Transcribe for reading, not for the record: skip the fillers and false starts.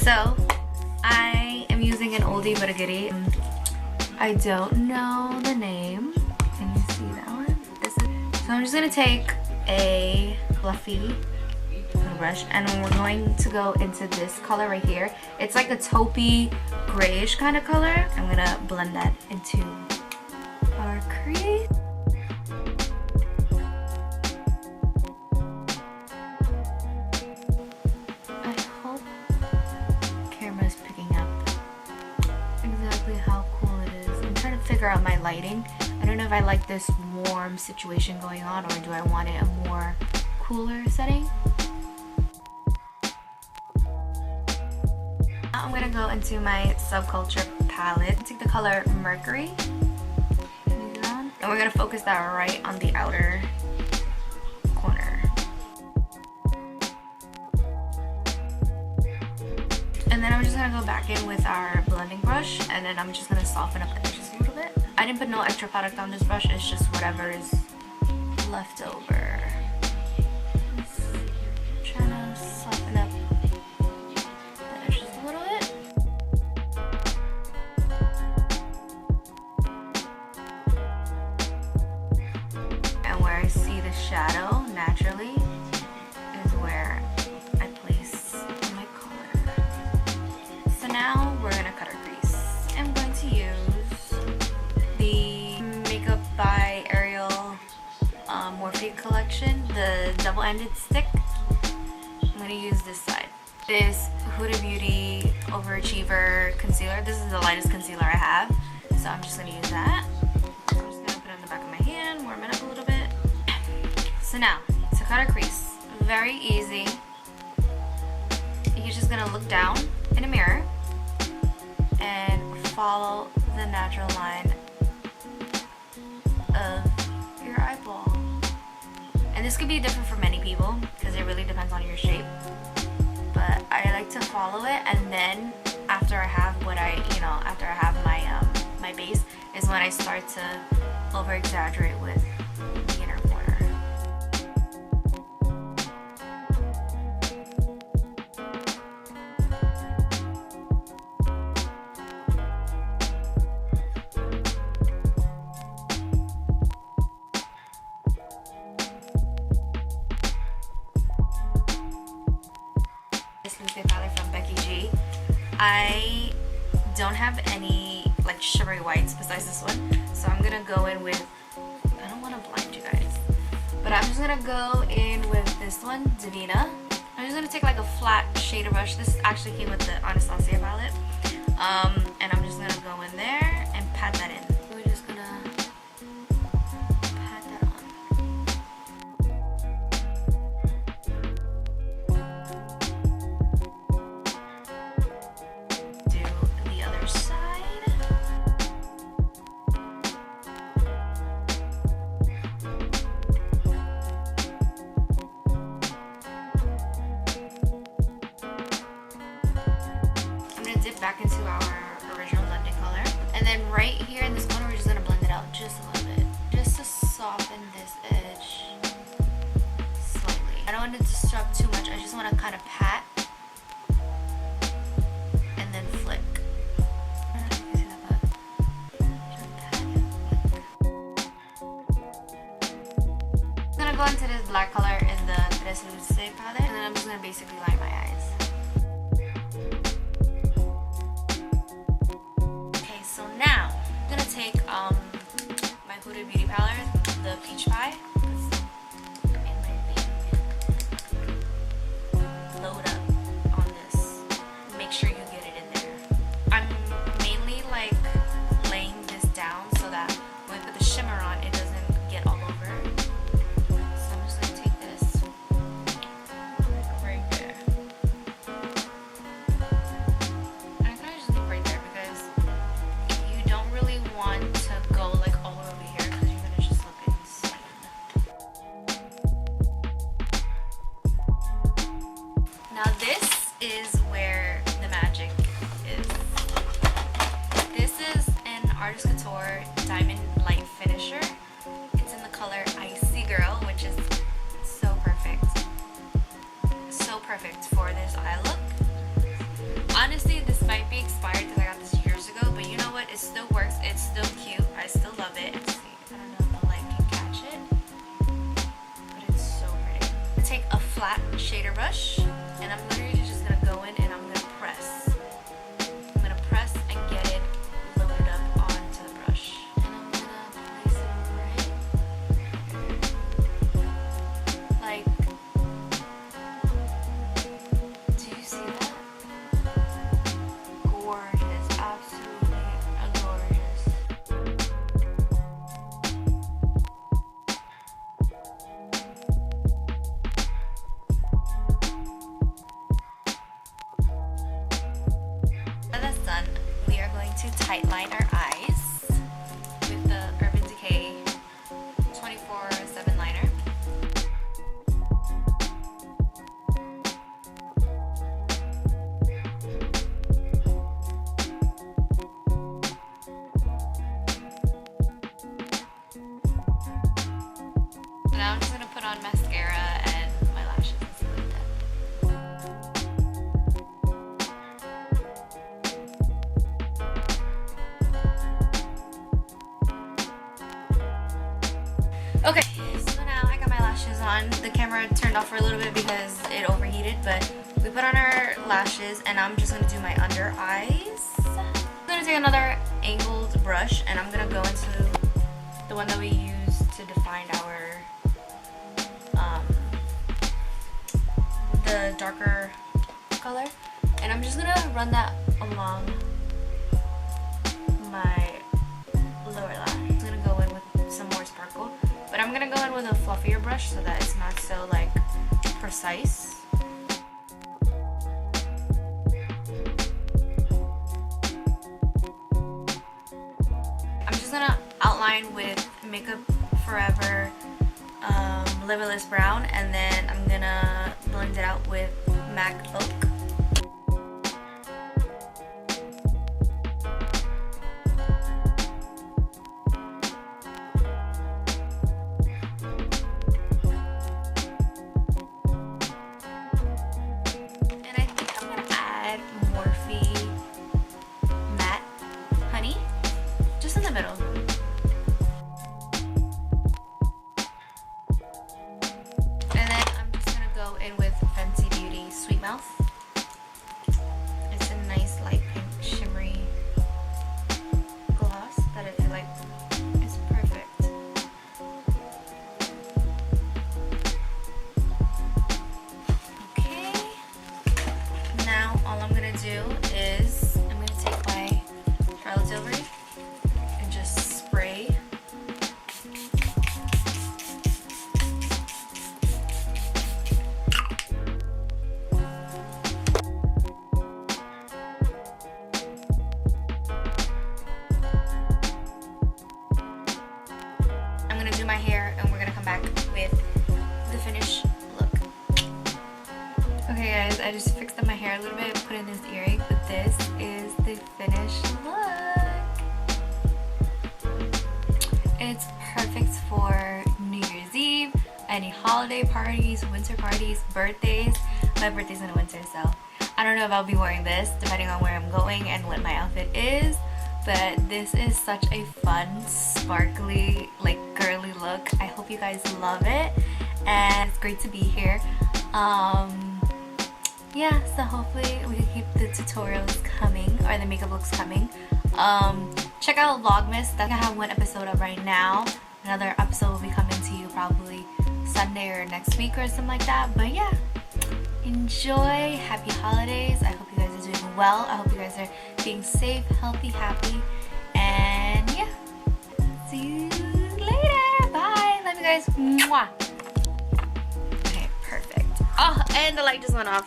So I am using an oldie but a goodie. I don't know the name. Can you see that one? So I'm just gonna take a fluffy brush and we're going to go into this color right here. It's like a taupey grayish kind of color. I'm gonna blend that into our crease. I hope camera's picking up exactly how cool it is. I'm trying to figure out my lighting. I don't know if I like this warm situation going on or do I want it a more cooler setting. Now I'm gonna go into my Subculture palette. Take the color Mercury. And we're gonna focus that right on the outer corner. And then I'm just gonna go back in with our blending brush and then I'm just gonna soften up the edges a little bit. I didn't put no extra product on this brush, it's just whatever is left over. Just trying to soften up the edges a little bit. And where I see the shadow naturally is where I place my color. So now we're gonna cut our crease. I'm going to use the Makeup by Ariel Morphe collection, the double-ended stick. I'm going to use this side. This HudaBeauty Overachiever concealer. This is the lightest concealer I have, so I'm just going to use that. I'm just going to put it on the back of my hand, warm it up a little bit. So now, to cut our crease, very easy. You're just going to look down in a mirror and follow the natural line of your eyeball. And this could be different for many people because it really depends on your shape. But I like to follow it, and then after I have what after I have my base is when I start to over exaggerate with the inner corner. Tresluce palette from Becky G. I don't have any like shimmery whites besides this one, so I'm gonna go in with, I don't want to blind you guys, but I'm just gonna go in with this one, Divina. I'm just gonna take like a flat shader brush. This actually came with the Anastasia palette, and I'm just gonna go in there and pat that in. We're just gonna pat that on. Back into our original blending color, and then right here in this corner we're just going to blend it out just a little bit, just to soften this edge slightly. I don't want it to disrupt too much. I just want to kind of pat and then flick. I'm going to go into this black color in the Tresluce palette, and then I'm just going to basically line my eyes. Take my HudaBeauty palette, the peach pie, and load up on this. Make sure you get it in there. I'm mainly like laying this down so that when I put the shimmer on, it doesn't get all over. So I'm just gonna take this right there. And I kind of just leave right there because you don't really want to go like all the way over here because you're gonna just look insane. Now this is where the magic is. This is an Artist Couture Diamond Light Finisher. It's in the color Icy Girl, which is so perfect. So perfect for this eye look. but it still works. It's still cute. I still love it. Let's see. I don't know if the light can catch it, but it's so pretty. I'm gonna take a flat shader brush, and I'm literally just gonna go in and I'm gonna press. I'm gonna press and get it loaded up onto the brush. And I'm gonna place it right, like, do you see that? Gorgeous, absolutely gorgeous. Now that's done, we are going to tightline our eyes with the Urban Decay 24/7 liner. Now I'm just gonna put on mascara and my lashes and stuff like that. Okay, so now I got my lashes on. The camera turned off for a little bit because it overheated, but we put on our lashes and I'm just gonna do my under eyes. I'm gonna take another angled brush and I'm gonna go into the one that we use to define our the darker color, and I'm just gonna run that along my lower lash. I'm gonna go in with some more sparkle, but I'm gonna go in with a fluffier brush so that it's not so like precise. I'm just gonna outline with Makeupforever Limitless brown, and then I'm gonna blend it out with MAC Oak. And I think I'm gonna add Morphe Matte Honey just in the middle. In with Fenty Beauty Sweet Mouth. It's a nice light pink shimmery gloss that I feel like is perfect. Okay, now all I'm gonna do is I'm gonna take my Charlotte Tilbury and just spray. My hair, and we're gonna come back with the finished look. Okay guys, I just fixed up my hair a little bit, put in this earring, but this is the finished look. It's perfect for New Year's Eve, any holiday parties, winter parties, birthdays. My birthday's in the winter, so I don't know if I'll be wearing this depending on where I'm going and what my outfit is. But this is such a fun, sparkly, like girly look. I hope you guys love it, and it's great to be here. Yeah, so hopefully we can keep the tutorials coming, or the makeup looks coming. Check out Vlogmas. I have one episode up right now. Another episode will be coming to you probably Sunday or next week or something like that. But yeah, enjoy. Happy holidays. I hope you guys are doing well. I hope you guys are being safe, healthy, happy, and yeah, see you later. Bye. Love you guys. Mwah. Okay, perfect. Oh, and the light just went off.